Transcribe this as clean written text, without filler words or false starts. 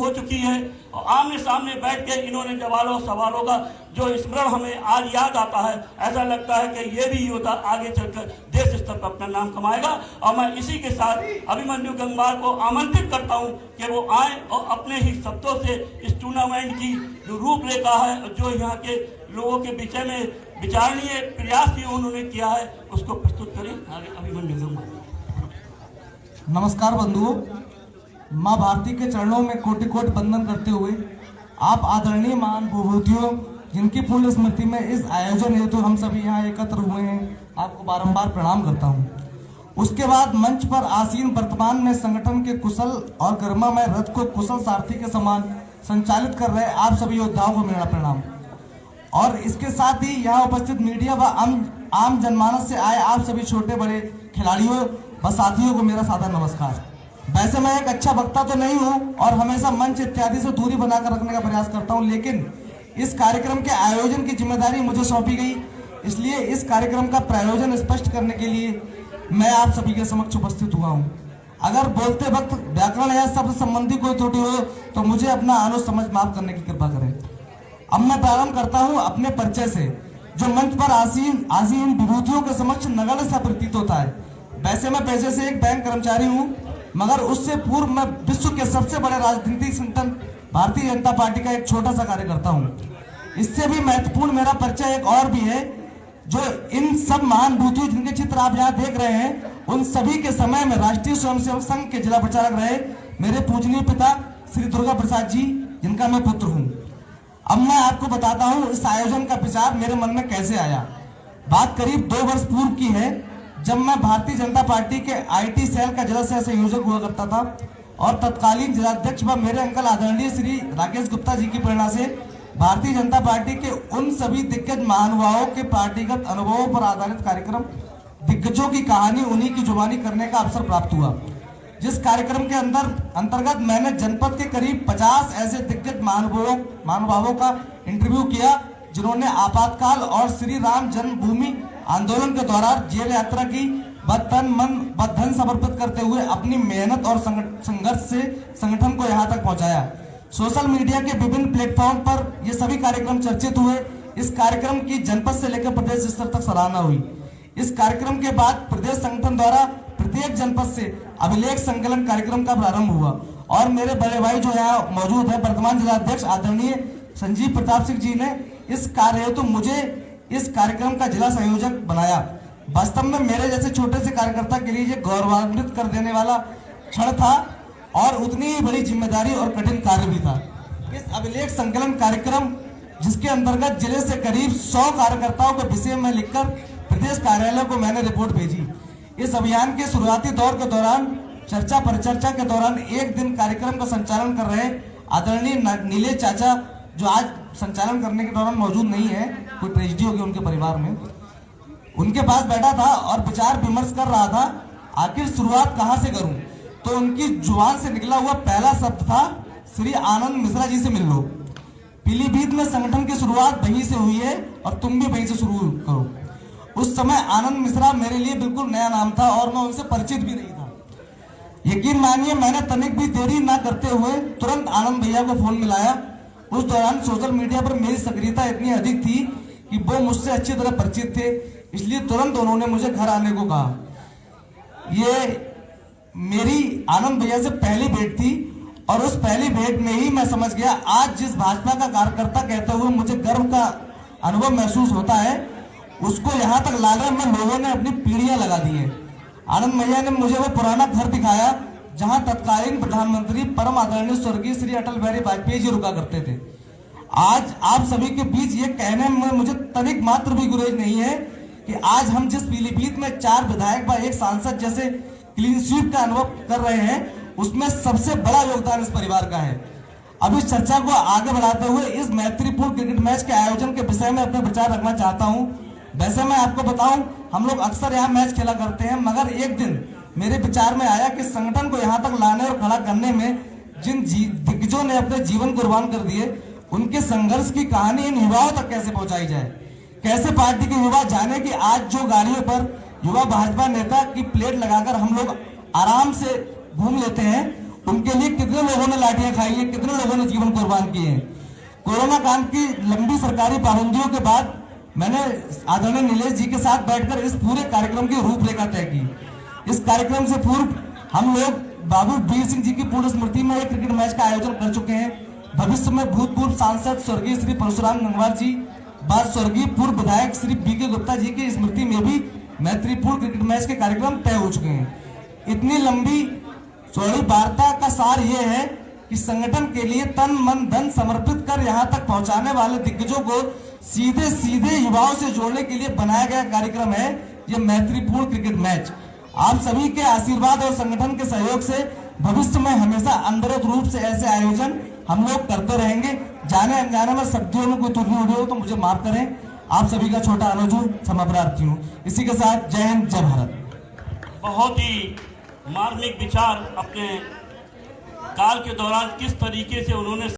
हो चुकी है और आमने सामने बैठ के इन्होंने सवालों का जो स्मरण हमें आज याद आता है, ऐसा लगता है कि ये भी योद्धा आगे चलकर देश स्तर पर अपना नाम कमाएगा। और मैं इसी के साथ अभिमन्यु गंगवार को आमंत्रित करता हूं कि वो आए और अपने ही शब्दों से इस टूर्नामेंट की जो रूपरेखा है, जो यहाँ के लोगों के विषय में विचारणीय प्रयास भी उन्होंने किया है, उसको प्रस्तुत करें। आगे अभिमन्यु गंगवार। नमस्कार बंधुओं, माँ भारती के चरणों में कोटि कोटि वंदन करते हुए आप आदरणीय महान विभूतियों जिनकी पुण्य स्मृति में इस आयोजन हेतु हम सभी यहाँ एकत्र हुए हैं, आपको बारंबार प्रणाम करता हूँ। उसके बाद मंच पर आसीन वर्तमान में संगठन के कुशल और गरिमामय रथ को कुशल सारथी के समान संचालित कर रहे आप सभी योद्धाओं को मेरा प्रणाम। और इसके साथ ही यहाँ उपस्थित मीडिया व आम जनमानस से आए आप सभी छोटे बड़े खिलाड़ियों व साथियों को मेरा सादर नमस्कार। वैसे मैं एक अच्छा वक्ता तो नहीं हूँ और हमेशा मंच इत्यादि से दूरी बनाकर रखने का प्रयास करता हूँ, लेकिन इस कार्यक्रम के आयोजन की जिम्मेदारी मुझे सौंपी गई, इसलिए इस कार्यक्रम का प्रायोजन स्पष्ट करने के लिए मैं आप सभी के समक्ष उपस्थित हुआ हूँ। अगर बोलते वक्त व्याकरण या शब्द संबंधी कोई त्रुटि हो तो मुझे अपना अनुसमझ माफ करने की कृपा करें। अब मैं प्रारंभ करता हूँ अपने परिचय से, जो मंच पर आसीन विभूतियों के समक्ष नगण्य सा प्रतीत होता है। वैसे मैं पेशे से एक बैंक कर्मचारी हूँ, मगर उससे पूर्व मैं विश्व के सबसे बड़े राजनीतिक संगठन भारतीय जनता पार्टी का एक छोटा सा कार्यकर्ता हूँ। इससे भी महत्वपूर्ण मेरा परिचय एक और भी है, जो इन सब महान विभूतियों जिनके चित्र आप यहाँ देख रहे हैं, उन सभी के समय में राष्ट्रीय स्वयंसेवक संघ के जिला प्रचारक रहे मेरे पूजनीय पिता श्री दुर्गा प्रसाद जी, जिनका मैं पुत्र हूँ। अब मैं आपको बताता हूँ इस आयोजन का विचार मेरे मन में कैसे आया। बात करीब 2 वर्ष पूर्व की है, जब मैं भारतीय जनता पार्टी के आईटी सेल का जिला सह संयोजक हुआ करता था और तत्कालीन जिलाध्यक्ष व मेरे अंकल आदरणीय श्री राकेश गुप्ता जी की प्रेरणा से भारतीय जनता पार्टी के उन सभी दिग्गज महानुभावों के पार्टीगत अनुभवों पर आधारित कार्यक्रम दिग्गजों की कहानी उन्हीं की जुबानी करने का अवसर प्राप्त हुआ। जिस कार्यक्रम के अंतर्गत मैंने जनपद के करीब 50 ऐसे दिग्गज महानुभावों का इंटरव्यू किया, जिन्होंने आपातकाल और श्री राम जन्मभूमि आंदोलन के दौरान जेल यात्रा की, तन मन व धन समर्पित करते हुए अपनी मेहनत और संघर्ष से संगठन को यहाँ तक पहुँचाया। सोशल मीडिया के विभिन्न प्लेटफॉर्म पर ये सभी कार्यक्रम चर्चित हुए। इस कार्यक्रम की जनपद से लेकर प्रदेश स्तर तक सराहना हुई। इस कार्यक्रम के बाद प्रदेश संगठन द्वारा प्रत्येक जनपद से अभिलेख संकलन कार्यक्रम का प्रारंभ हुआ और मेरे बड़े भाई जो यहाँ मौजूद है, वर्तमान जिलाध्यक्ष आदरणीय संजीव प्रताप सिंह जी ने इस कार्य हेतु मुझे इस कार्यक्रम का जिला संयोजक बनाया। वास्तव में मेरे जैसे छोटे से कार्यकर्ता के लिए ये गौरवान्वित कर देने वाला क्षण था और उतनी ही बड़ी जिम्मेदारी और कठिन कार्य भी था। इस अभिलेख संकलन कार्यक्रम, जिसके अंतर्गत जिले से करीब 100 कार्यकर्ताओं के विषय में लिखकर प्रदेश कार्यालय को मैंने रिपोर्ट भेजी। इस अभियान के शुरुआती दौर के दौरान चर्चा परिचर्चा के दौरान एक दिन कार्यक्रम का संचालन कर रहे आदरणीय नीलेश चाचा, जो आज संचालन करने के दौरान मौजूद नहीं है, कोई ट्रेजेडी होगी उनके परिवार में, उनके पास बैठा था और विचार विमर्श कर रहा था आखिर शुरुआत कहाँ से करूं। तो उनकी जुबान से निकला हुआ पहला शब्द था, श्री आनंद मिश्रा जी से मिल लो। पीलीभीत में संगठन की शुरुआत वहीं से हुई है और तुम भी वहीं से शुरू करो। उस समय आनंद मिश्रा मेरे लिए बिल्कुल नया नाम था और मैं उनसे परिचित भी नहीं था। यकीन मानिए, मैंने तनिक भी देरी ना करते हुए तुरंत आनंद भैया को फोन मिलाया। उस दौरान सोशल मीडिया पर मेरी सक्रियता इतनी अधिक थी कि वो मुझसे अच्छी तरह परिचित थे, इसलिए तुरंत उन्होंने मुझे घर आने को कहा। ये मेरी आनंद भैया से पहली भेंट थी और उस पहली भेंट में ही मैं समझ गया, आज जिस भाजपा का कार्यकर्ता कहते हुए मुझे गर्व का अनुभव महसूस होता है, उसको यहाँ तक लाने में लोगों ने अपनी पीढ़ियां लगा दी है। आनंद भैया ने मुझे वो पुराना घर दिखाया जहां तत्कालीन प्रधानमंत्री परम आदरणीय स्वर्गीय श्री अटल बिहारी वाजपेयी जी रुका करते थे। आज आप सभी के बीच ये कहने में मुझे तनिक मात्र भी गुरेज नहीं है कि आज हम जिस पीलीभीत में 4 विधायक व 1 सांसद जैसे क्लीन स्वीप का अनुभव कर रहे हैं, उसमें सबसे बड़ा योगदान इस परिवार का है। अब इस चर्चा को आगे बढ़ाते हुए इस मैत्रीपूर्ण क्रिकेट मैच के आयोजन के विषय में अपने विचार रखना चाहता हूं। वैसे मैं आपको बताऊं, हम लोग अक्सर यहाँ मैच खेला करते हैं, मगर एक दिन मेरे विचार में आया कि संगठन को यहाँ तक लाने और खड़ा करने में जिन दिग्गजों ने अपने जीवन कुर्बान कर दिए, उनके संघर्ष की कहानी इन युवाओं तक कैसे पहुंचाई जाए। कैसे पार्टी के युवा जाने कि आज जो गाड़ियों पर युवा भाजपा नेता की प्लेट लगाकर हम लोग आराम से घूम लेते हैं, उनके लिए कितने लोगों ने लाठियां खाई है, कितने लोगों ने जीवन कुर्बान किए हैं। कोरोना काल की लंबी सरकारी पाबंदियों के बाद मैंने आदरणीय नीलेश जी के साथ बैठकर इस पूरे कार्यक्रम की रूपरेखा तय की। इस कार्यक्रम से पूर्व हम लोग बाबू वीर सिंह जी की पूर्ण स्मृति में एक क्रिकेट मैच का आयोजन कर चुके हैं। भविष्य में भूतपूर्व सांसद स्वर्गीय श्री परशुराम गंगवार जी, बाद स्वर्गीय पूर्व विधायक श्री बीके गुप्ता जी की स्मृति में भी मैत्रीपूर्ण क्रिकेट मैच के कार्यक्रम तय हो चुके हैं। इतनी लंबी चौड़ी वार्ता का सार ये है कि संगठन के लिए तन मन धन समर्पित कर यहाँ तक पहुंचाने वाले दिग्गजों को सीधे सीधे युवाओं से जोड़ने के लिए बनाया गया कार्यक्रम है ये मैत्रीपूर्ण क्रिकेट मैच। आप सभी के आशीर्वाद और संगठन के सहयोग से भविष्य में हमेशा अनवरत रूप से ऐसे आयोजन हम लोग करते रहेंगे। जाने अनजाने में शब्दों में कोई त्रुटि हुई हो तो मुझे माफ करें। आप सभी का छोटा अनुज हूं, क्षमा प्रार्थी हूं। इसी के साथ जय हिंद, जय भारत। बहुत ही मार्मिक विचार अपने काल के दौरान किस तरीके से उन्होंने